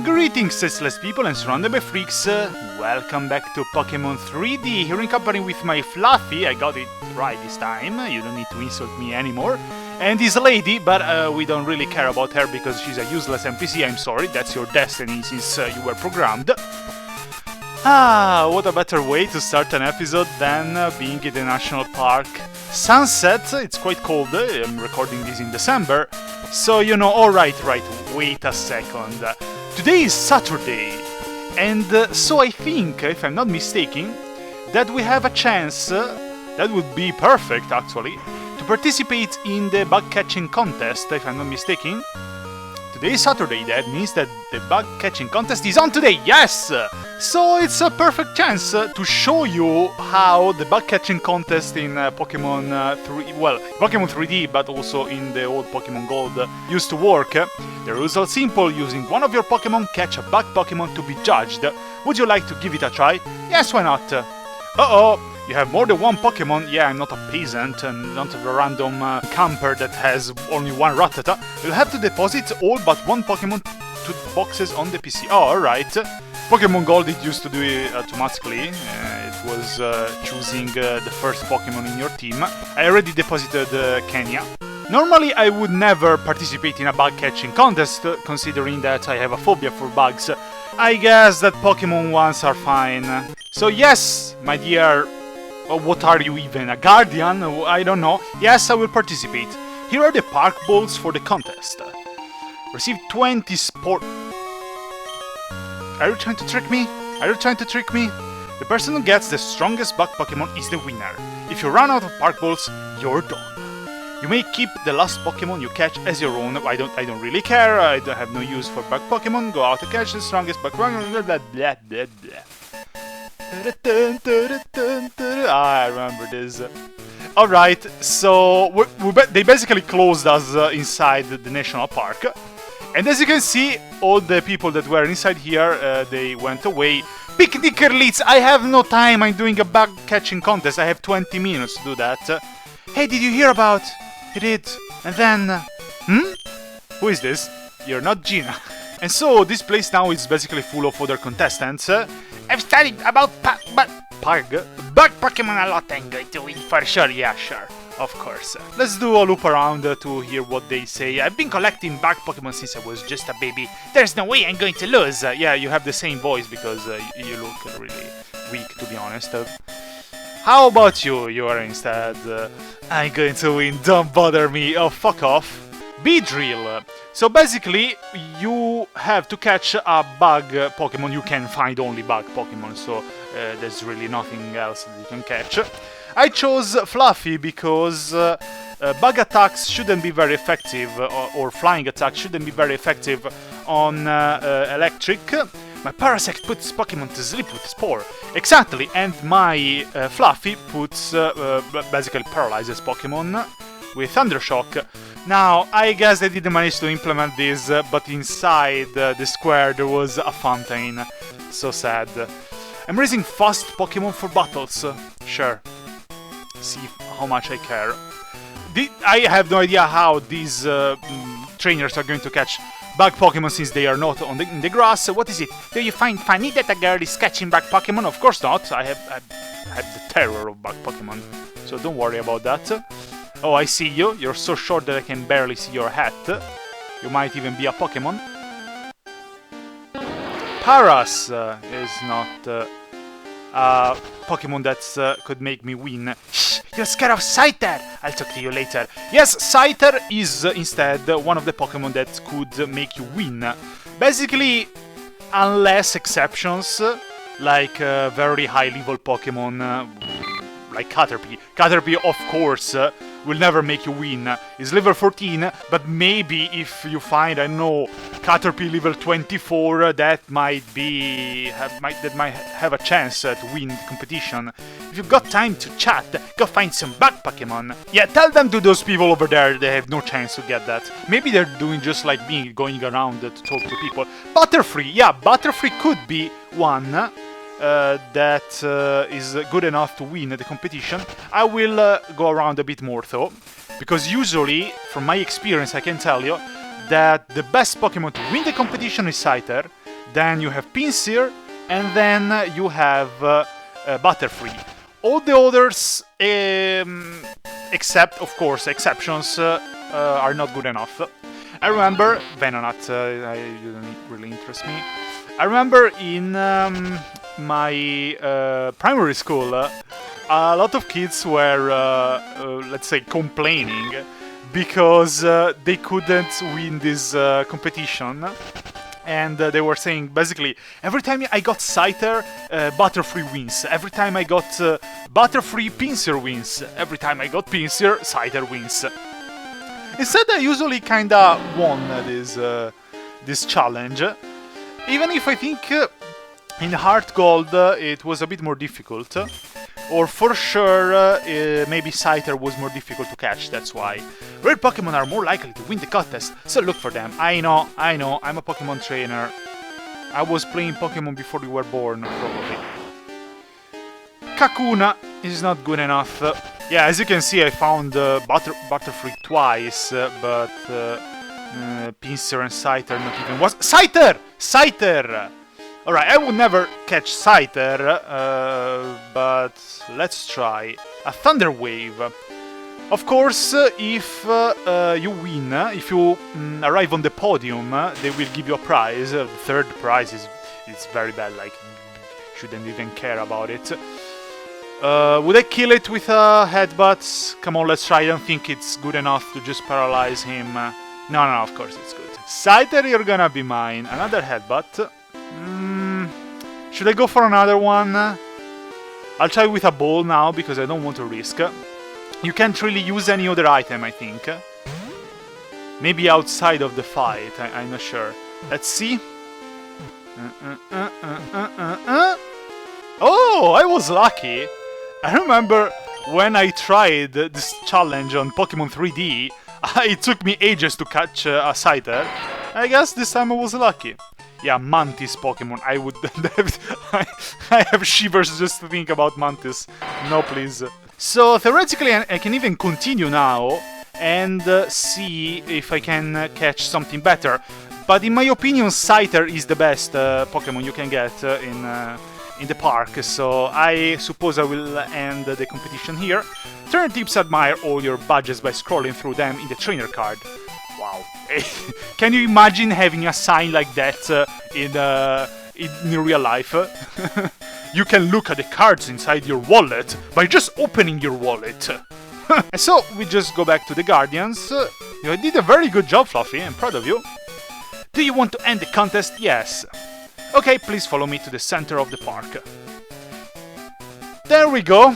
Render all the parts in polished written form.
Greetings, senseless people and surrounded by freaks. Welcome back to Pokémon 3D, here in company with my Fluffy. I got it right this time, you don't need to insult me anymore. And this lady, but we don't really care about her because she's a useless NPC, I'm sorry, that's your destiny since you were programmed. Ah, what a better way to start an episode than being in the national park. Sunset, it's quite cold, I'm recording this in December, so you know, alright, wait a second. Today is Saturday, and so I think, if I'm not mistaken, that we have a chance, that would be perfect actually, to participate in the bug catching contest, if I'm not mistaken. Today is Saturday, that means that the bug catching contest is on today, yes! So it's a perfect chance to show you how the bug catching contest in Pokémon 3D, but also in the old Pokémon Gold used to work. The rules are simple: using one of your Pokémon, catch a bug Pokémon to be judged. Would you like to give it a try? Yes, why not? Uh-oh, you have more than one Pokémon. Yeah, I'm not a peasant and not a random camper that has only one Rattata. You'll have to deposit all but one Pokémon to boxes on the PC. Oh, alright. Pokémon Gold, it used to do it automatically. It was choosing the first Pokémon in your team. I already deposited Kenya. Normally I would never participate in a bug catching contest, considering that I have a phobia for bugs. I guess that Pokémon ones are fine. So yes, my dear, what are you even, a guardian? I don't know. Yes, I will participate. Here are the park balls for the contest. Receive 20 sport... Are you trying to trick me? Are you trying to trick me? The person who gets the strongest bug Pokémon is the winner. If you run out of park balls, you're done. You may keep the last Pokémon you catch as your own. I don't really care. I don't have no use for bug Pokémon. Go out to catch the strongest bug Pokémon. Blah blah blah blah. I remember this. Alright, so they basically closed us inside the national park. And as you can see, all the people that were inside here, they went away. Picnicker leads! I have no time, I'm doing a bug catching contest. I have 20 minutes to do that. Hey, did you hear about... He did. And then... Who is this? You're not Gina. And so, this place now is basically full of other contestants. I've studied about bug Pokémon a lot, I'm going to win for sure, yeah, sure. Of course. Let's do a loop around to hear what they say. I've been collecting bug Pokémon since I was just a baby. There's no way I'm going to lose. Yeah, you have the same voice because you look really weak, to be honest. How about you? You are instead... I'm going to win, don't bother me. Oh, fuck off. Beedrill. So basically, you have to catch a bug Pokémon. You can find only bug Pokémon, so there's really nothing else that you can catch. I chose Fluffy because bug attacks shouldn't be very effective, or flying attacks shouldn't be very effective on electric. My Parasect puts Pokémon to sleep with Spore. Exactly, and my Fluffy puts, basically paralyzes Pokémon with Thundershock. Now, I guess they didn't manage to implement this, but inside the square there was a fountain. So sad. I'm raising fast Pokémon for battles. Sure. See how much I care. I have no idea how these trainers are going to catch bug Pokémon since they are not in the grass. What is it? Do you find funny that a girl is catching bug Pokémon? Of course not. I have the terror of bug Pokémon, so don't worry about that. Oh, I see you. You're so short that I can barely see your hat. You might even be a Pokémon. Paras is not a Pokémon that could make me win. Shh! You're scared of Scyther! I'll talk to you later. Yes, Scyther is instead one of the Pokémon that could make you win. Basically, unless exceptions, like very high level Pokémon, like Caterpie. Caterpie, of course, will never make you win. It's level 14, but maybe if you find, I don't know, Caterpie level 24, that might have a chance to win the competition. If you've got time to chat, go find some bug Pokémon. Yeah, tell them to those people over there they have no chance to get that. Maybe they're doing just like me, going around to talk to people. Butterfree, yeah, Butterfree could be one that is good enough to win the competition. I will go around a bit more though, because usually, from my experience, I can tell you that the best Pokemon to win the competition is Scyther, then you have Pinsir, and then you have Butterfree. All the others, except, of course, exceptions, are not good enough. I remember, Venonat, didn't really interest me. I remember in my primary school, a lot of kids were, let's say, complaining because they couldn't win this competition. And they were saying, basically, every time I got Scyther, Butterfree wins. Every time I got Butterfree, Pinsir wins. Every time I got Pinsir, Scyther wins. Instead, I usually kinda won this challenge. Even if I think in Heart Gold it was a bit more difficult. Or for sure, maybe Scyther was more difficult to catch, that's why. Rare Pokemon are more likely to win the contest, so look for them. I know, I'm a Pokemon trainer. I was playing Pokemon before you were born, probably. Kakuna is not good enough. Yeah, as you can see, I found Butterfree twice, but Pinsir and Scyther not even was... Scyther! Scyther! Alright, I would never catch Scyther, but let's try. A Thunder Wave. Of course, if you win, if you arrive on the podium, they will give you a prize. The third prize is very bad, like, shouldn't even care about it. Would I kill it with a headbutt? Come on, let's try. I don't think it's good enough to just paralyze him. No, of course it's good. Scyther, you're gonna be mine. Another headbutt. Should I go for another one? I'll try with a ball now, because I don't want to risk. You can't really use any other item, I think. Maybe outside of the fight, I'm not sure. Let's see. Oh, I was lucky! I remember when I tried this challenge on Pokemon 3D, it took me ages to catch a Scyther. I guess this time I was lucky. Yeah, Mantis Pokemon. I would... I have shivers just to think about Mantis. No, please. So, theoretically, I can even continue now and see if I can catch something better. But in my opinion, Scyther is the best Pokemon you can get in the park. So, I suppose I will end the competition here. Turn tips admire all your badges by scrolling through them in the trainer card. Wow. Can you imagine having a sign like that in real life? You can look at the cards inside your wallet by just opening your wallet. So, we just go back to the Guardians. You did a very good job, Fluffy. I'm proud of you. Do you want to end the contest? Yes. Okay, please follow me to the center of the park. There we go.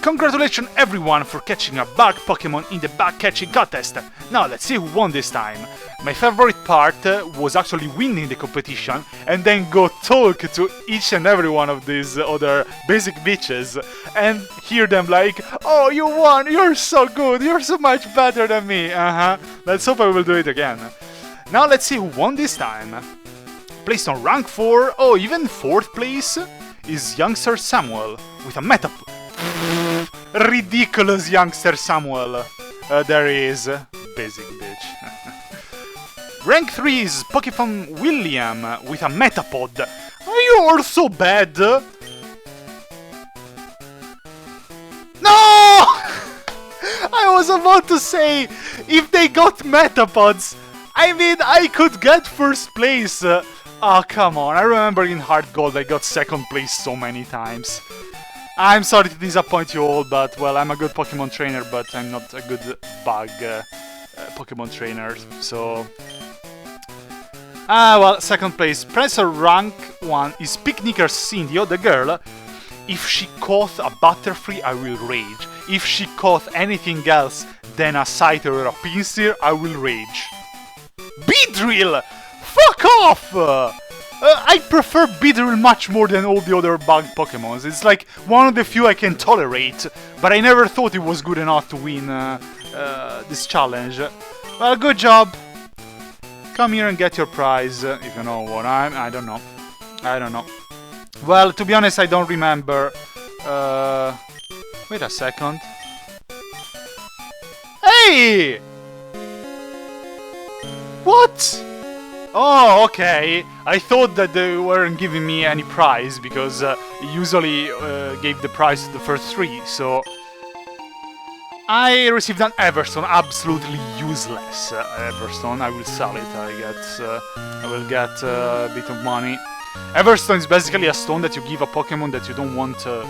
Congratulations everyone for catching a bug Pokemon in the bug catching contest! Now let's see who won this time. My favorite part was actually winning the competition and then go talk to each and every one of these other basic bitches and hear them like, oh, you won, you're so good, you're so much better than me, Let's hope I will do it again. Now let's see who won this time. Placed on rank 4, oh, even 4th place, is Youngster Samuel with a meta... Ridiculous Youngster Samuel. There he is. Basic bitch. Rank 3 is Pokemon William with a Metapod. Are you all so bad? No! I was about to say, if they got Metapods, I mean, I could get first place. Oh, come on. I remember in Heart Gold I got second place so many times. I'm sorry to disappoint you all, but, well, I'm a good Pokemon trainer, but I'm not a good bug Pokemon trainer, so... well, second place. Professor rank 1 is Picnicker Cindy, the girl. If she caught a Butterfree, I will rage. If she caught anything else than a Scyther or a Pinsir, I will rage. Beedrill! Fuck off! I prefer Beedrill much more than all the other bug Pokemons. It's like one of the few I can tolerate, but I never thought it was good enough to win this challenge. Well, good job. Come here and get your prize, if you know what I don't know. I don't know. Well, to be honest, I don't remember. Wait a second. Hey! What? Oh, okay. I thought that they weren't giving me any prize, because it usually gave the prize to the first 3, so... I received an Everstone, absolutely useless Everstone. I will sell it, I will get a bit of money. Everstone is basically a stone that you give a Pokemon that you don't want oh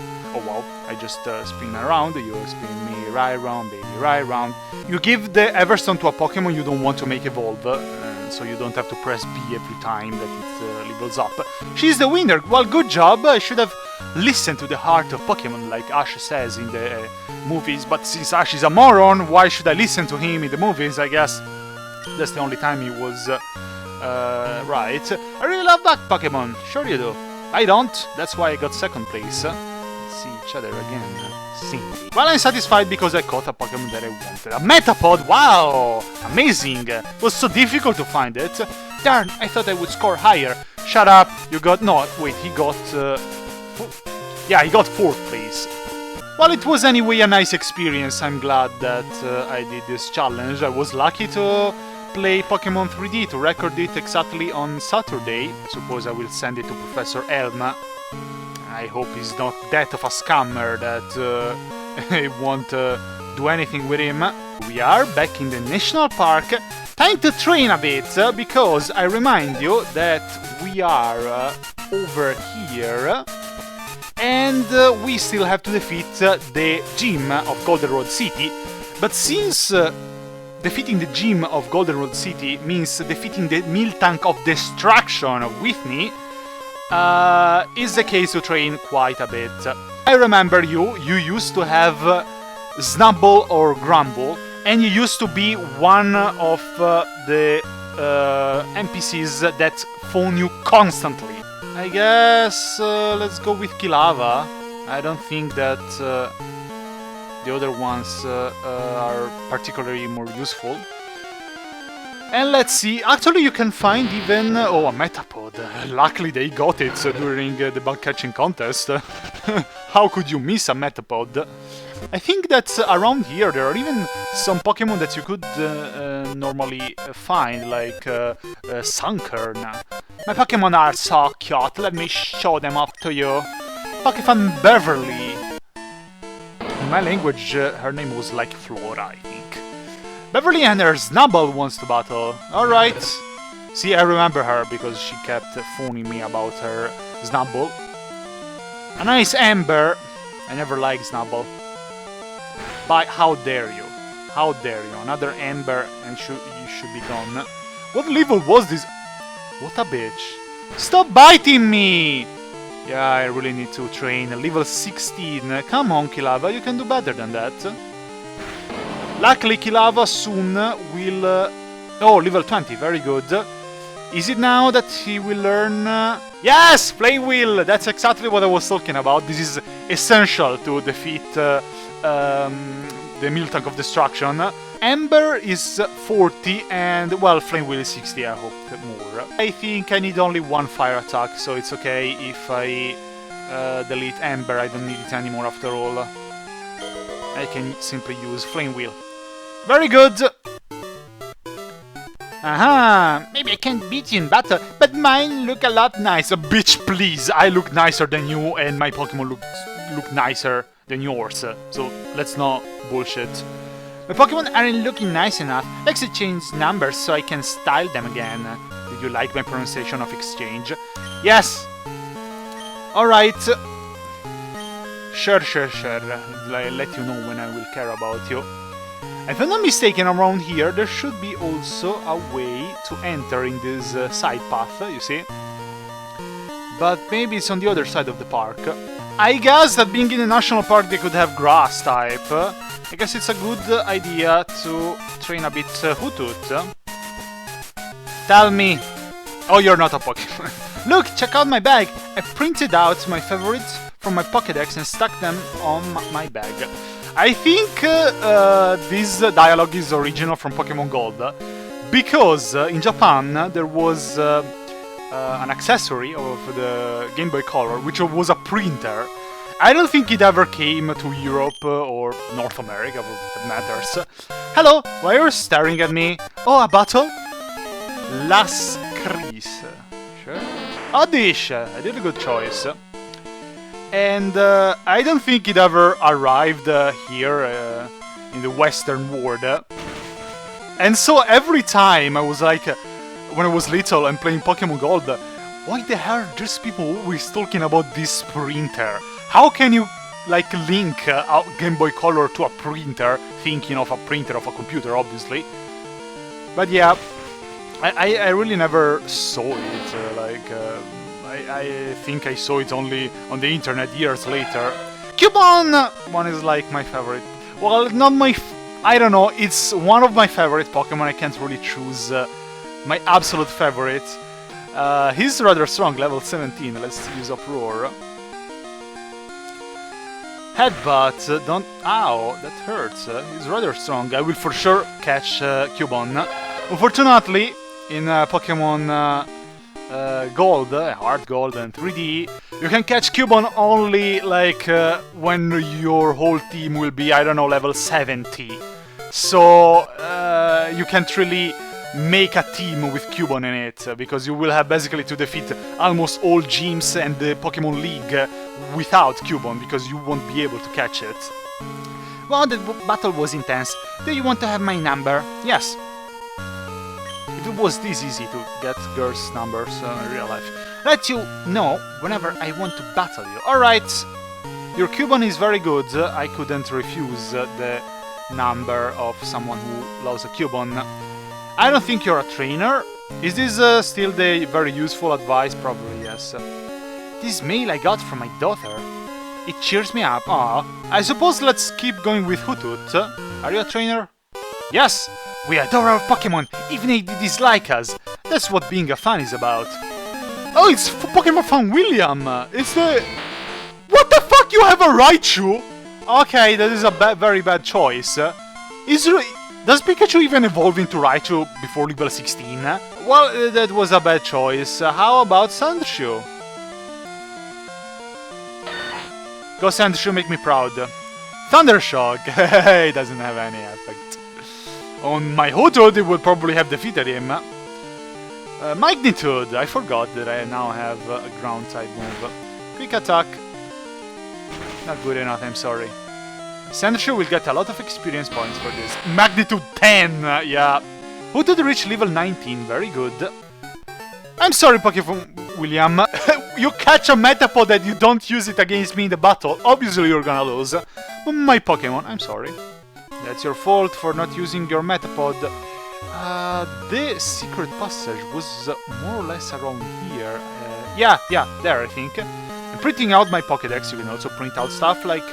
wow, I just spin around, you spin me right around, baby, right around. You give the Everstone to a Pokemon you don't want to make evolve, so you don't have to press B every time that it levels up. She's the winner, well, good job. I should have listened to the heart of Pokemon, like Ash says in the movies, but since Ash is a moron, why should I listen to him in the movies? I guess that's the only time he was right. I really love that Pokemon, sure you do. I don't, that's why I got second place. Let's see each other again. Simply. Well, I'm satisfied because I caught a Pokemon that I wanted. A Metapod, wow! Amazing! It was so difficult to find it. Darn, I thought I would score higher. Shut up, you got... No, wait, he got... Yeah, he got 4th place. Well, it was anyway a nice experience. I'm glad that I did this challenge. I was lucky to play Pokémon 3D, to record it exactly on Saturday. Suppose I will send it to Professor Elma. I hope he's not that of a scammer that I won't do anything with him. We are back in the National Park. Time to train a bit, because I remind you that we are over here. And we still have to defeat the gym of Goldenrod City. But since defeating the gym of Goldenrod City means defeating the Miltank of Destruction of Whitney, is the case to train quite a bit. I remember you used to have Snubbull or Grumble, and you used to be one of the NPCs that phone you constantly. I guess let's go with Kilava. I don't think that the other ones are particularly more useful. And let's see, actually you can find even... oh, a Metapod. Luckily they got it during the bug catching contest. How could you miss a Metapod? I think that around here there are even some Pokemon that you could normally find, like Sunkern. My Pokemon are so cute, let me show them off to you. Pokemon Beverly. In my language, her name was like Flora, I think. Beverly and her Snubbull wants to battle. Alright. See, I remember her because she kept phoning me about her Snubbull. A nice Ember. I never liked Snubbull. But how dare you? How dare you? Another Ember and you should be gone. What level was this? What a bitch. Stop biting me! Yeah, I really need to train. Level 16. Come on, Kilava, you can do better than that. Luckily, Kilava soon will... oh, level 20, very good. Is it now that he will learn... yes! Flame Wheel! That's exactly what I was talking about. This is essential to defeat the Miltank of Destruction. Ember is 40 and, well, Flame Wheel is 60, I hope more. I think I need only one fire attack, so it's okay if I delete Ember. I don't need it anymore after all. I can simply use Flame Wheel. Very good! Aha! Maybe I can't beat you in battle, but mine look a lot nicer. Bitch, please! I look nicer than you, and my Pokemon look nicer than yours. So let's not bullshit. My Pokemon aren't looking nice enough. Let's exchange numbers so I can style them again. Did you like my pronunciation of exchange? Yes! Alright. Sure. I'll let you know when I will care about you. If I'm not mistaken, around here there should be also a way to enter in this side path, you see? But maybe it's on the other side of the park. I guess that being in a national park they could have grass type. I guess it's a good idea to train a bit Hoothoot. Tell me. Oh, you're not a Pokemon. Look, check out my bag. I printed out my favorites from my Pokédex and stuck them on my bag. I think this dialogue is original from Pokemon Gold, because in Japan there was an accessory of the Game Boy Color, which was a printer. I don't think it ever came to Europe or North America, for that matters. Hello, why are you staring at me? Oh, a battle? Las Cris. Sure. Oddish! I did a good choice. And I don't think it ever arrived here in the Western world. And so every time I was like, when I was little and playing Pokemon Gold, why the hell are these people always talking about this printer? How can you like link a Game Boy Color to a printer, thinking of a printer of a computer, obviously? But yeah, I really never saw it. I think I saw it only on the internet years later. Cubone! One is like my favorite. Well, not my... I don't know, it's one of my favorite Pokemon. I can't really choose my absolute favorite. He's rather strong, level 17. Let's use Uproar. Headbutt, don't... Ow, that hurts. He's rather strong. I will for sure catch Cubone. Unfortunately, in Pokemon Gold, Hard Gold and 3D, you can catch Cubone only like when your whole team will be, I don't know, level 70. So you can't really make a team with Cubone in it, because you will have basically to defeat almost all gyms and the Pokemon League without Cubone, because you won't be able to catch it. Well, the battle was intense. Do you want to have my number? Yes. If it was this easy to get girls' numbers in real life, let you know whenever I want to battle you. Alright, your Cubone is very good. I couldn't refuse the number of someone who loves a Cubone. I don't think you're a trainer. Is this still the very useful advice? Probably yes. This mail I got from my daughter. It cheers me up. Aw. I suppose let's keep going with Hoothoot. Are you a trainer? Yes! We adore our Pokemon, even if they dislike us. That's what being a fan is about. Oh, it's Pokemon fan William! It's the... What the fuck? You have a Raichu? Okay, that is a very bad choice. Does Pikachu even evolve into Raichu before level 16? Well, that was a bad choice. How about Sandshrew? Go Sandshrew, make me proud. Thundershock! He doesn't have any effect. On my Hoothoot, it would probably have defeated him. Magnitude! I forgot that I now have a ground type move. Quick attack. Not good enough, I'm sorry. Sandshrew will get a lot of experience points for this. Magnitude 10! Yeah. Hoothoot reached level 19, very good. I'm sorry, Pokemon William. You catch a Metapod and you don't use it against me in the battle. Obviously you're gonna lose. My Pokemon, I'm sorry. That's your fault for not using your Metapod. The secret passage was more or less around here. Yeah, there I think. I'm printing out my Pokédex. You can also print out stuff like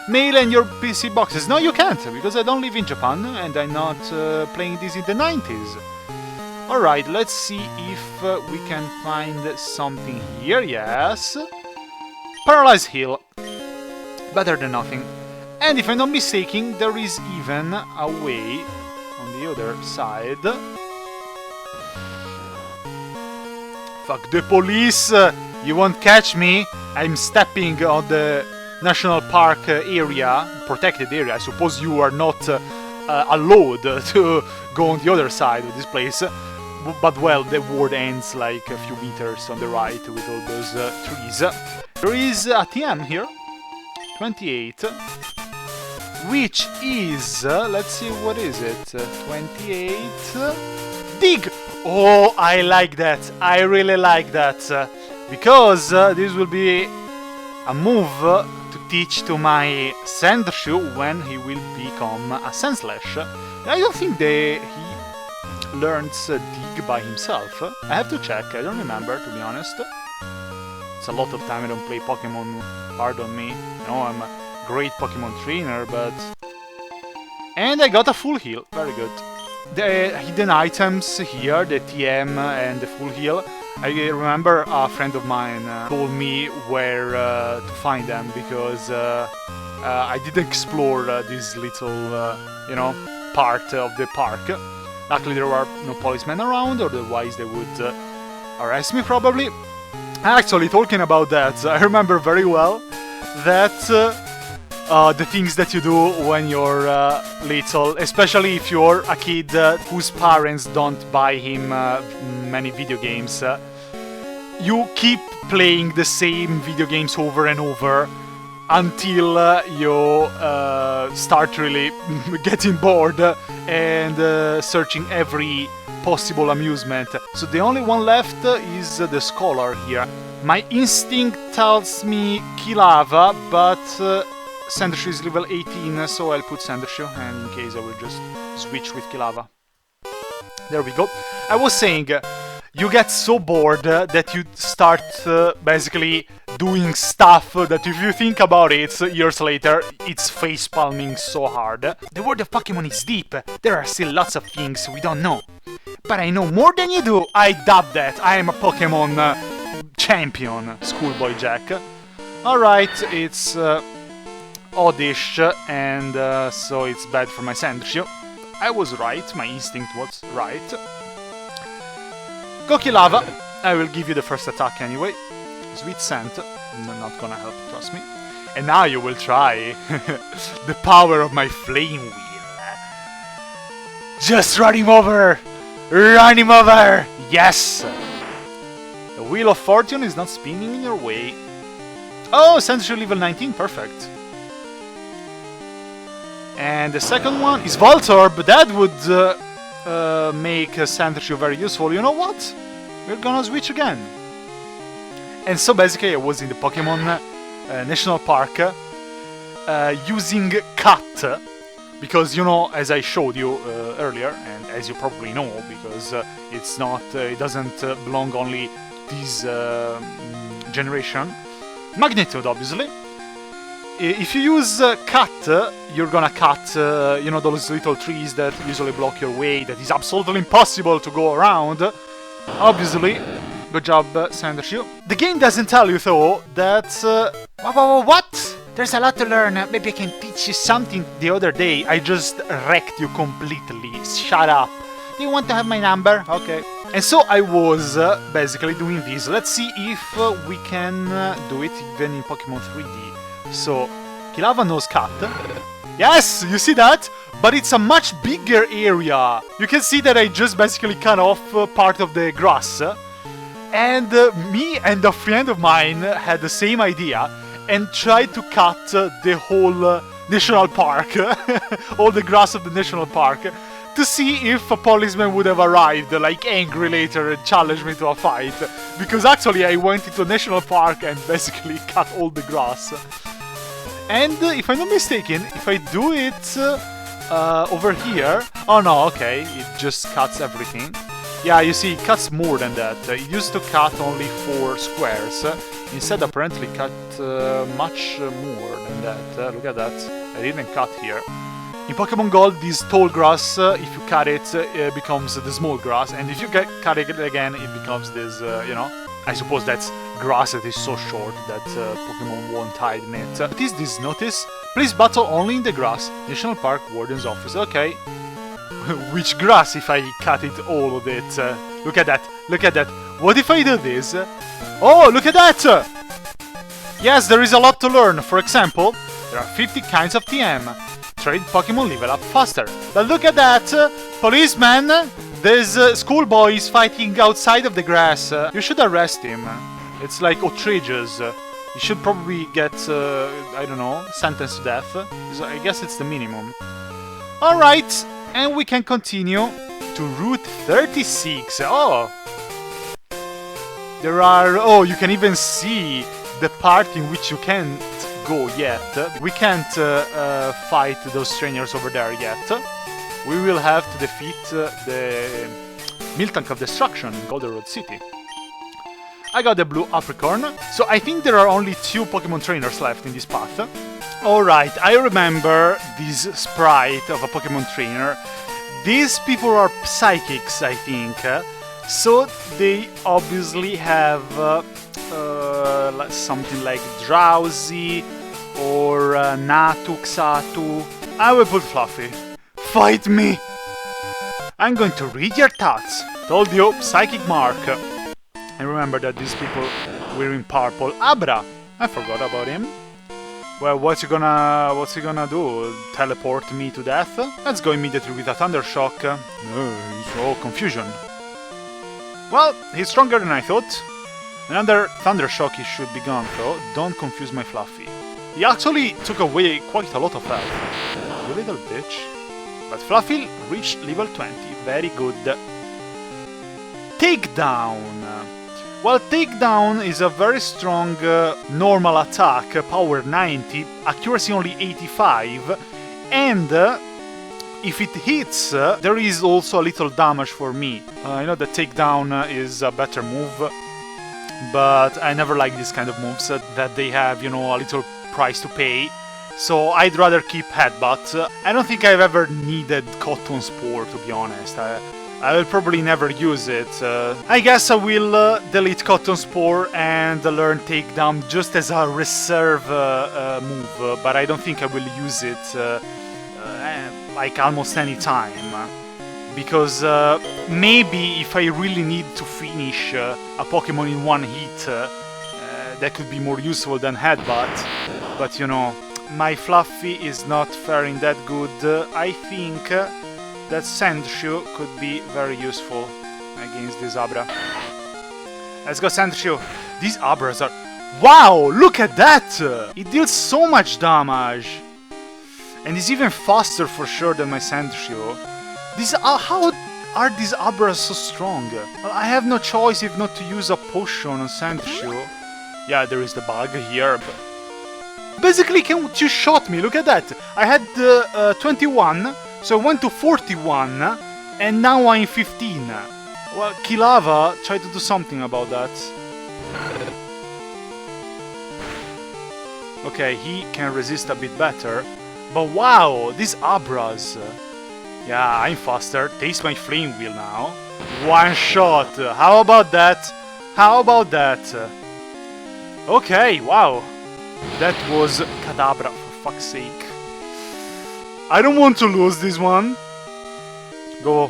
mail and your PC boxes. No, you can't, because I don't live in Japan and I'm not playing this in the 90s. Alright, let's see if we can find something here. Yes. Paralyze Heal. Better than nothing. And if I'm not mistaken, there is even a way on the other side. Fuck the police! You won't catch me! I'm stepping on the national park area, protected area. I suppose you are not allowed to go on the other side of this place. But well, the world ends like a few meters on the right with all those trees. There is a TM here. 28. Which is, let's see, what is it? 28. Dig! Oh, I like that. I really like that. Because this will be a move to teach to my Sandshrew when he will become a Sandslash. I don't think he learns Dig by himself. I have to check, I don't remember, to be honest. It's a lot of time I don't play Pokemon, pardon me. No, I'm a great Pokemon trainer, but... And I got a full heal, very good. The hidden items here, the TM and the full heal, I remember a friend of mine told me where to find them, because I did explore this little, you know, part of the park. Luckily there were no policemen around, otherwise they would arrest me probably. Actually, talking about that, I remember very well that the things that you do when you're little, especially if you're a kid whose parents don't buy him many video games. You keep playing the same video games over and over until you start really getting bored and searching every possible amusement. So the only one left is the scholar here. My instinct tells me Kilava, but Sandershoe is level 18, so I'll put Sandershoe, and in case I will just switch with Kilava. There we go. I was saying, you get so bored that you start basically doing stuff that if you think about it years later, it's face-palming so hard. The world of Pokemon is deep. There are still lots of things we don't know. But I know more than you do. I dub that. I am a Pokemon champion, Schoolboy Jack. Alright, it's oddish, and so it's bad for my Sandershoe. I was right, my instinct was right. Go Kilava, I will give you the first attack anyway. Sweet scent, not gonna help, trust me. And now you will try the power of my flame wheel. Just run him over! Run him over! Yes! The Wheel of Fortune is not spinning in your way. Oh, Sandershoe level 19, perfect. And the second one is Voltorb. That would make Sandershoe very useful. You know what? We're gonna switch again. And so basically I was in the Pokemon National Park using Cut. Because, you know, as I showed you earlier, and as you probably know, because it's not, it doesn't belong only this generation. Magnitude, obviously. If you use Cut, you're gonna cut, you know, those little trees that usually block your way, that is absolutely impossible to go around. Obviously. Good job, Sandershoe. The game doesn't tell you, though, that... What? There's a lot to learn. Maybe I can teach you something. The other day, I just wrecked you completely. Shut up. Do you want to have my number? Okay. And so I was basically doing this. Let's see if we can do it even in Pokemon 3D. So, Kilava knows Cut. Yes, you see that? But it's a much bigger area. You can see that I just basically cut off part of the grass. And me and a friend of mine had the same idea and tried to cut the whole national park, all the grass of the national park, to see if a policeman would have arrived, like angry later, and challenged me to a fight. Because actually I went into a national park and basically cut all the grass. And if I'm not mistaken, if I do it over here... Oh no, okay, it just cuts everything. Yeah, you see, it cuts more than that. It used to cut only 4 squares. Instead, apparently, cut much more than that. Look at that. I didn't cut here. In Pokemon Gold, this tall grass, if you cut it, it becomes the small grass. And if you cut it again, it becomes this, you know... I suppose that's grass that is so short that Pokemon won't hide in it. What is this notice? Please battle only in the grass. National Park Warden's Office. Okay. Which grass if I cut it all of it? Look at that. Look at that. What if I do this? Oh, look at that! Yes, there is a lot to learn. For example, there are 50 kinds of TM. Trade Pokemon level up faster. But look at that! Policeman! There's schoolboy is fighting outside of the grass. You should arrest him. It's like outrageous. You should probably get, I don't know, sentenced to death. I guess it's the minimum. Alright, and we can continue to Route 36. Oh! There are... Oh, you can even see the part in which you can't go yet. We can't fight those trainers over there yet. We will have to defeat the Miltank of Destruction in Golden Road City. I got the blue Apricorn, so I think there are only 2 Pokemon trainers left in this path. Alright, I remember this sprite of a Pokemon trainer. These people are psychics, I think, so they obviously have something like Drowzee or Natu, Xatu. I will put Fluffy. Fight me! I'm going to read your thoughts. Told you, Psychic Mark. And remember that these people were in purple. Abra! I forgot about him. Well, what's he gonna do? Teleport me to death? Let's go immediately with a Thunder Shock. Oh, confusion. Well, he's stronger than I thought. Another Thunder Shock, he should be gone though. Don't confuse my Fluffy. He actually took away quite a lot of health. You little bitch. But Fluffy reached level 20. Very good. Takedown. Well, Takedown is a very strong normal attack, power 90, accuracy only 85, and if it hits, there is also a little damage for me. I know that Takedown is a better move, but I never like this kind of moves that they have, you know, a little price to pay. So I'd rather keep Headbutt. I don't think I've ever needed Cotton Spore, to be honest. I will probably never use it. I guess I will delete Cotton Spore and learn Takedown just as a reserve move, but I don't think I will use it like almost any time. Because maybe if I really need to finish a Pokemon in one hit, that could be more useful than Headbutt. But you know, my Fluffy is not faring that good. I think that Sandshrew could be very useful against this Abra. Let's go, Sandshrew. These Abras are... Wow, look at that! It deals so much damage. And is even faster for sure than my Sandshrew. How are these Abras so strong? Well, I have no choice if not to use a potion on Sandshrew. Yeah, there is the bug here, but... Basically, you shot me, look at that! I had 21, so I went to 41, and now I'm 15. Well, Kilava tried to do something about that. Okay, he can resist a bit better. But wow, these Abras. Yeah, I'm faster. Taste my Flame Wheel now. One shot. How about that? How about that? Okay, wow. That was Kadabra, for fuck's sake. I don't want to lose this one. Go.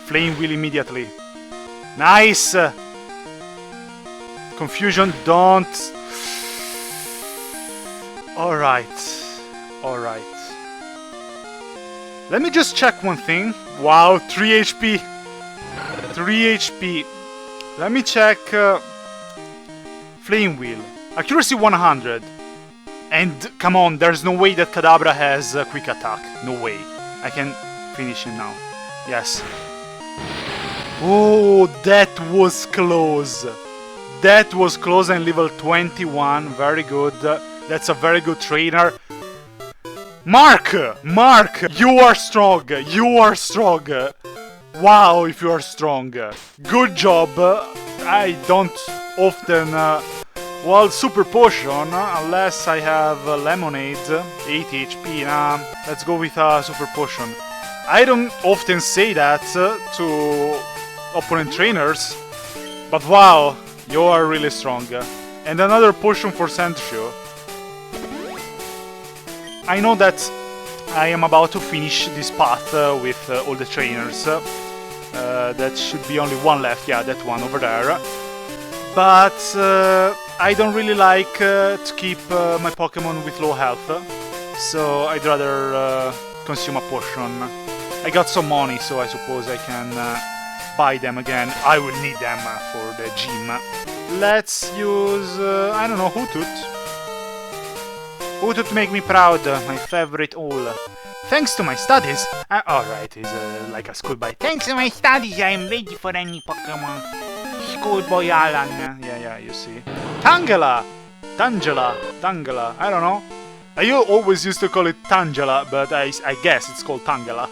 Flame Wheel immediately. Nice! Confusion, don't... Alright. Alright. Let me just check one thing. Wow, 3 HP. 3 HP. Let me check... Flame Wheel. Accuracy 100. And come on, there's no way that Kadabra has a quick attack. No way. I can finish him now. Yes. Oh, that was close. That was close and level 21. Very good. That's a very good trainer. Mark! Mark! You are strong. You are strong. Wow, if you are strong. Good job. I don't often... well, Super Potion, unless I have Lemonade, 80 HP, nah, let's go with Super Potion. I don't often say that to opponent trainers, but wow, you are really strong. And another potion for Sandshrew. I know that I am about to finish this path with all the trainers. That should be only one left, yeah, that one over there. But I don't really like to keep my Pokemon with low health, so I'd rather consume a potion. I got some money, so I suppose I can buy them again. I will need them for the gym. Let's use, I don't know, Hoothoot. Hoothoot make me proud, my favorite all. Thanks to my studies, alright, it's like a schoolboy. Thanks to my studies, I am ready for any Pokemon. Schoolboy Alan. Yeah, you see. Tangela! Tangela, I don't know. I always used to call it Tangela, but I guess it's called Tangela.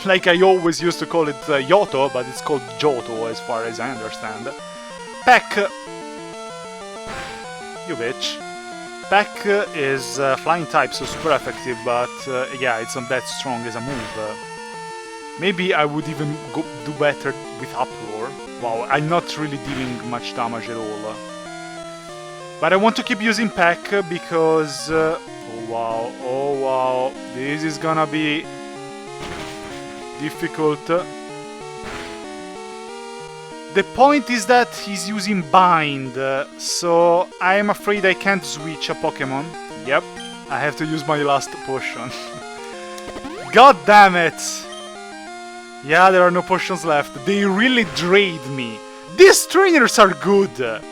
Like I always used to call it Yoto, but it's called Johto as far as I understand. Peck! You bitch. Peck is flying type, so super effective, but yeah, it's not that strong as a move. Maybe I would even do better with Uproar. Wow, I'm not really dealing much damage at all. But I want to keep using Peck because... oh wow, this is gonna be difficult. The point is that he's using Bind, so I am afraid I can't switch a Pokemon. Yep, I have to use my last potion. God damn it! Yeah, there are no potions left. They really drained me. These trainers are good.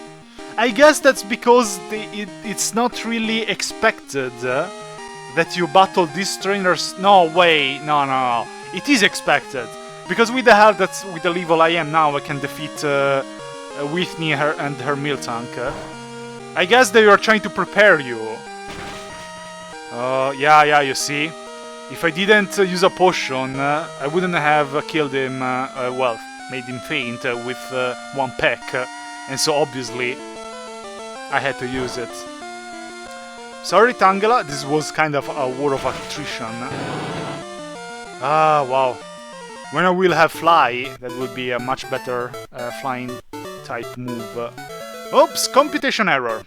I guess that's because it's not really expected that you battle these trainers. No way, no. It is expected because with the health with the level I am now, I can defeat Whitney and her Miltank. I guess they are trying to prepare you. Yeah, you see. If I didn't use a potion, I wouldn't have killed him, well, made him faint with one peck. And so obviously, I had to use it. Sorry, Tangela, this was kind of a war of attrition. Ah, wow. When I will have fly, that would be a much better flying type move. Oops, computation error.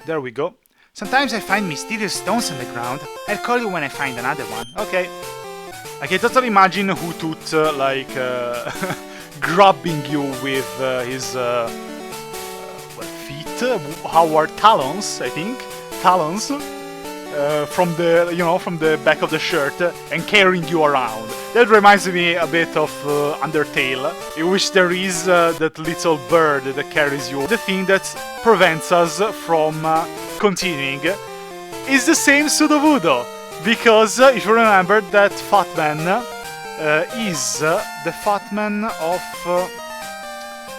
There we go. Sometimes I find mysterious stones on the ground. I'll call you when I find another one. Okay. I can totally imagine Hoothoot, like, grabbing you with his feet. How are talons, I think? Talons. From the back of the shirt and carrying you around. That reminds me a bit of Undertale, in which there is that little bird that carries you. The thing that prevents us from continuing is the same Sudowoodo, because if you remember, that fat man is the fat man of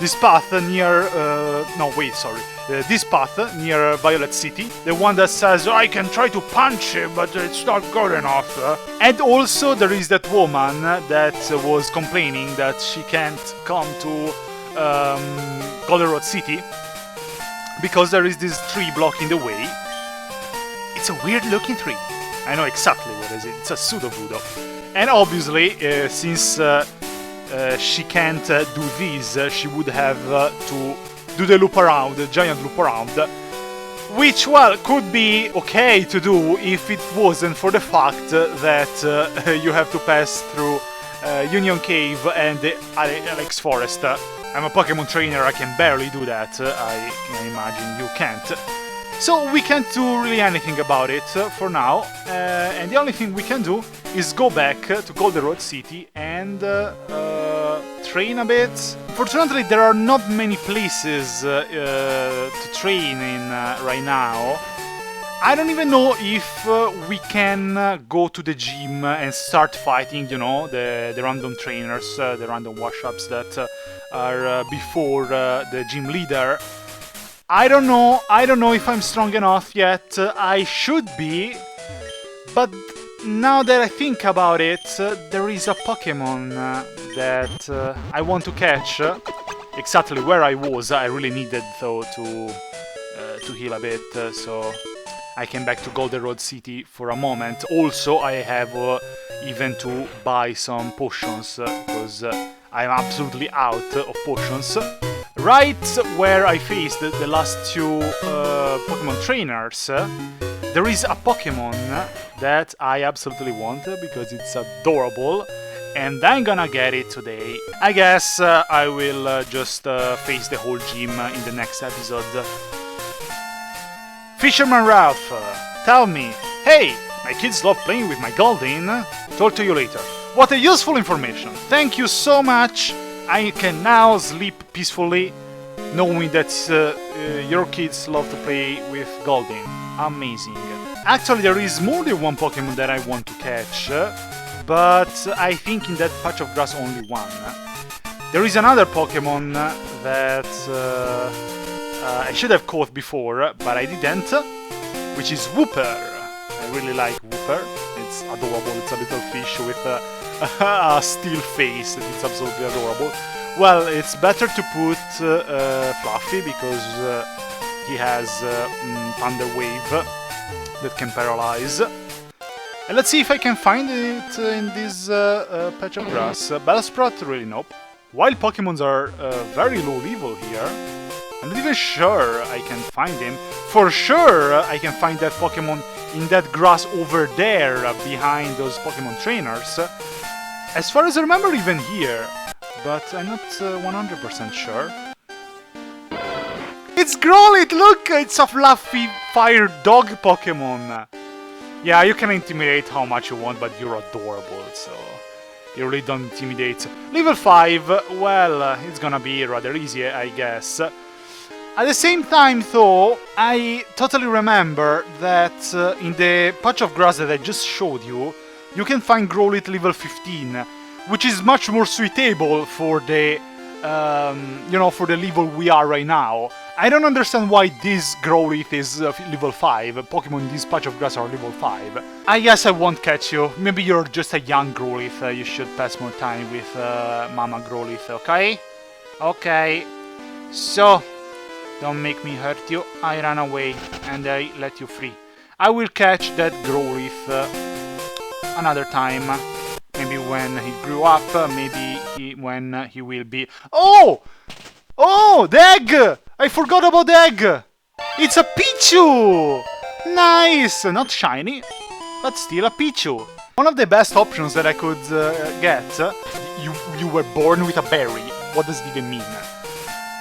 this path near this path near Violet City, the one that says I can try to punch him but it's not good enough. And also there is that woman that was complaining that she can't come to Goldenrod City because there is this tree blocking the way. It's a weird looking tree. I know exactly what is it. It's a Sudowoodo. And obviously, since she can't do this, she would have to do the loop around, the giant loop around, which, well, could be okay to do if it wasn't for the fact that you have to pass through Union Cave and the Alex Forest. I'm a Pokemon trainer, I can barely do that, I can imagine you can't. So we can't do really anything about it for now, and the only thing we can do is go back to Goldenrod City and train a bit. Fortunately, there are not many places to train in right now. I don't even know if we can go to the gym and start fighting, you know, the random trainers, the random wash-ups that are before the gym leader. I don't know if I'm strong enough yet. I should be, but now that I think about it, there is a Pokemon that I want to catch. Exactly where I was, I really needed though to heal a bit, so I came back to Goldenrod City for a moment. Also, I have even to buy some potions because I'm absolutely out of potions. Right where I faced the last two Pokemon trainers, there is a Pokemon that I absolutely want because it's adorable, and I'm gonna get it today. I guess I will just face the whole gym in the next episode. Fisherman Ralph, tell me, hey, my kids love playing with my Goldeen. Talk to you later. What a useful information. Thank you so much. I can now sleep peacefully, knowing that your kids love to play with Goldeen. Amazing. Actually, there is more than one Pokemon that I want to catch, but I think in that patch of grass only one. There is another Pokemon that I should have caught before, but I didn't, which is Wooper. I really like Wooper. It's adorable. It's a little fish with a steel face. It's absolutely adorable. Well, it's better to put Fluffy because he has Thunder Wave that can paralyze. And let's see if I can find it in this patch of grass. Bellsprout, really nope. Wild Pokemons are very low level here. I'm not even sure I can find him. For sure I can find that Pokemon in that grass over there behind those Pokemon trainers. As far as I remember, even here. But I'm not 100% sure. It's Growlithe, look! It's a fluffy fire dog Pokemon. Yeah, you can intimidate how much you want, but you're adorable, so you really don't intimidate. Level 5, well, it's gonna be rather easy, I guess. At the same time, though, I totally remember that in the patch of grass that I just showed you, you can find Growlithe level 15, which is much more suitable for the, for the level we are right now. I don't understand why this Growlithe is level 5, Pokemon in this patch of grass are level 5. I guess I won't catch you, maybe you're just a young Growlithe, you should pass more time with Mama Growlithe, okay? Okay, so, don't make me hurt you, I ran away and I let you free. I will catch that Growlithe another time, maybe when he grew up, maybe when he will be... Oh! Oh, the egg! I forgot about the egg! It's a Pichu! Nice! Not shiny, but still a Pichu. One of the best options that I could get. You were born with a berry. What does it even mean?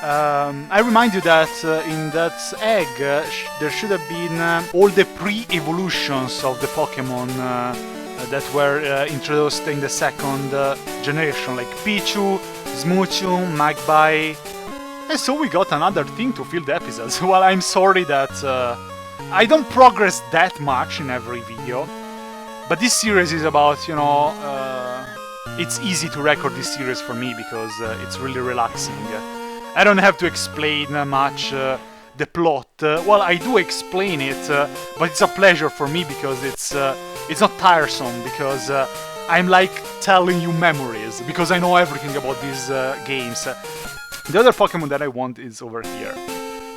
I remind you that in that egg there should have been all the pre-evolutions of the Pokemon that were introduced in the second generation, like Pichu, Smoochum, Magpie. And so we got another thing to fill the episodes. Well, I'm sorry that I don't progress that much in every video, but this series is about, it's easy to record this series for me because it's really relaxing. I don't have to explain much the plot. Well, I do explain it, but it's a pleasure for me because it's not tiresome, because I'm like telling you memories, because I know everything about these games. The other Pokemon that I want is over here.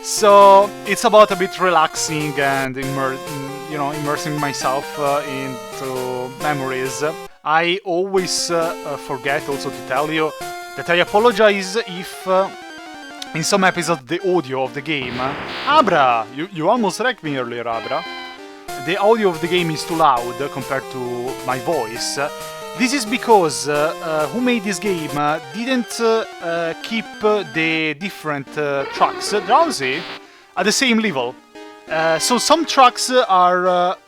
So it's about a bit relaxing and immersing myself into memories. I always forget also to tell you that I apologize if in some episodes the audio of the game... Abra! You almost wrecked me earlier, Abra. The audio of the game is too loud compared to my voice. This is because who made this game didn't keep the different tracks, Drowzee, at the same level. So some tracks are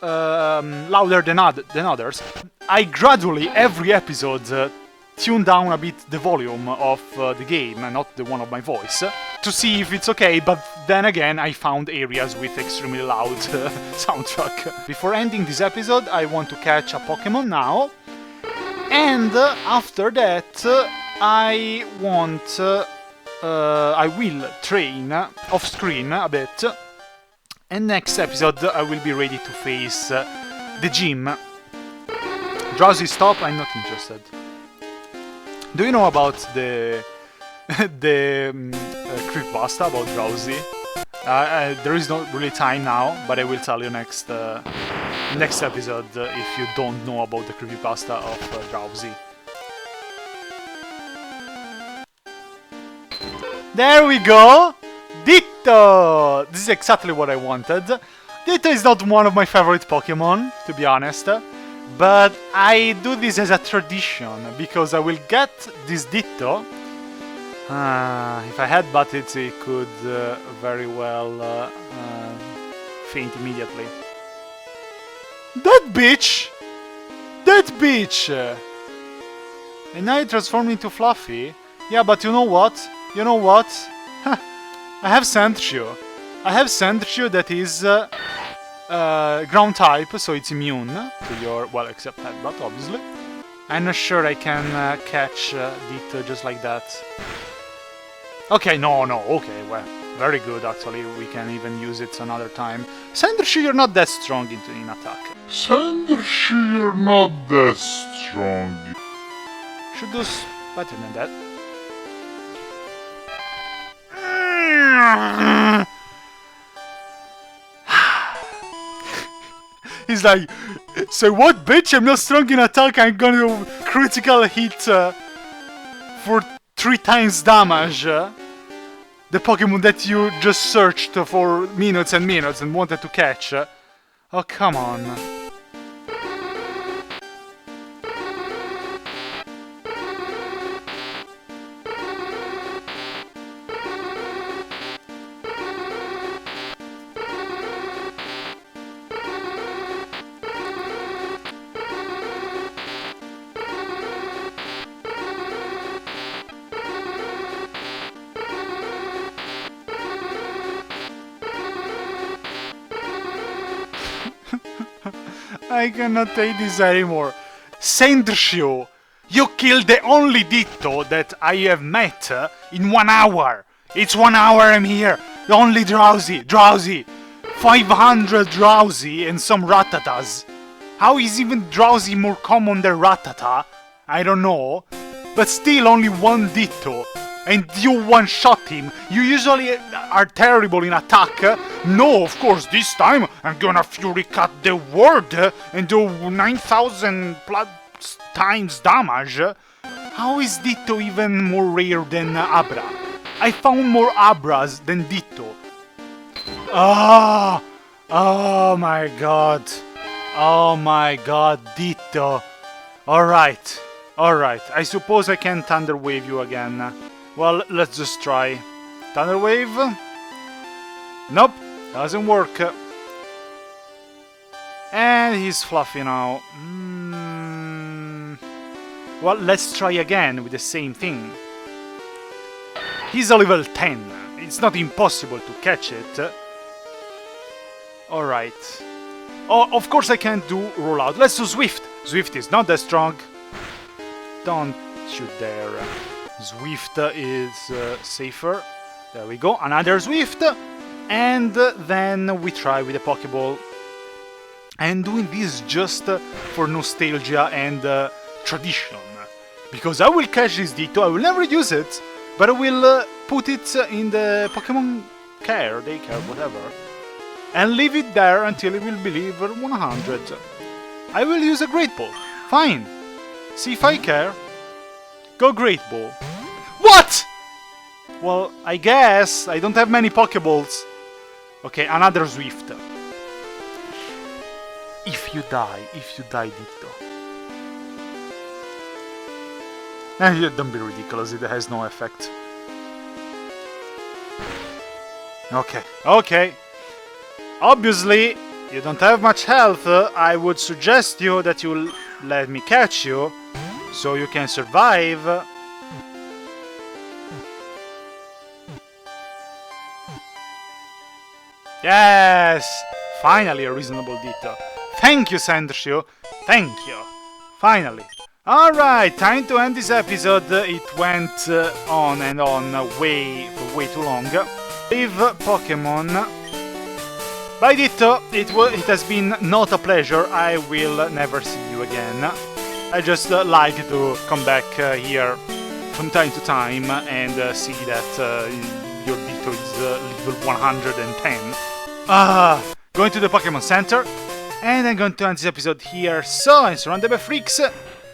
louder than others. I gradually, every episode, tune down a bit the volume of the game, not the one of my voice, to see if it's okay, but then again I found areas with extremely loud soundtrack. Before ending this episode, I want to catch a Pokemon now. And after that, I will train off-screen a bit, and next episode I will be ready to face the gym. Drowzee, stop, I'm not interested. Do you know about the creepypasta about Drowzee? There is not really time now, but I will tell you next episode if you don't know about the creepypasta of Drowzee. There we go! Ditto! This is exactly what I wanted. Ditto is not one of my favorite Pokemon, to be honest, but I do this as a tradition, because I will get this Ditto. If I had buttons, it could very well faint immediately. That bitch! That bitch! And now it transformed into Fluffy? Yeah, but you know what? You know what? I have Sandshrew. I have Sandshrew that is ground type, so it's immune to your... well, except Headbutt, obviously. I'm not sure I can catch Ditto just like that. Okay, no, okay, well, very good, actually. We can even use it another time. Sandshrew, you're not that strong in attack. Sandshrew, you're not that strong. Should do better than that. He's like, say what, bitch? I'm not strong in attack, I'm gonna critical hit for 3 times damage. The Pokemon that you just searched for minutes and minutes and wanted to catch. Oh, come on. I cannot take this anymore. Sendrio, you killed the only Ditto that I have met in 1 hour. It's 1 hour I'm here. Only Drowzee. 500 Drowzee and some Ratatas. How is even Drowzee more common than Ratata? I don't know. But still only one Ditto. And you one-shot him. You usually are terrible in attack. No, of course, this time I'm gonna Fury Cut the world and do 9,000 plus times damage. How is Ditto even more rare than Abra? I found more Abras than Ditto. Ah! Oh my god. Oh my god, Ditto. Alright. I suppose I can Thunder Wave you again. Well, let's just try. Thunder Wave? Nope, doesn't work. And he's fluffy now. Well, let's try again with the same thing. He's a level 10. It's not impossible to catch it. Alright. Oh, of course I can't do rollout. Let's do Swift. Swift is not that strong. Don't you dare. Swift is safer. There we go. Another Swift. And then we try with the Pokeball. I'm doing this just for nostalgia and tradition. Because I will catch this Ditto. I will never use it. But I will put it in the Pokemon care, daycare, whatever. And leave it there until it will be level 100. I will use a Great Ball. Fine. See if I care. Go Great Ball. What?! Well, I guess I don't have many Pokeballs. Okay, another Swift. If you die, Ditto. Don't be ridiculous, it has no effect. Okay. Obviously, you don't have much health. I would suggest you that you let me catch you, so you can survive. Yes! Finally a reasonable Ditto. Thank you, Sandshio. Thank you. Finally. Alright, time to end this episode. It went on and on way too long. Save Pokemon. Bye Ditto, it has been not a pleasure. I will never see you again. I just like to come back here from time to time and see that your Ditto is level 110. Going to the Pokemon Center, and I'm going to end this episode here. So, I'm SurroundEdByFreaks,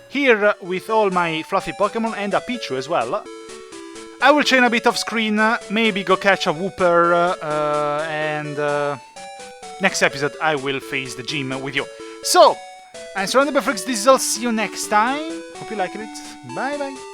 here with all my fluffy Pokemon and a Pichu as well. I will chain a bit off screen, maybe go catch a Wooper, and next episode I will face the gym with you. So, I'm SurroundEdByFreaks, this is all, see you next time. Hope you liked it. Bye bye.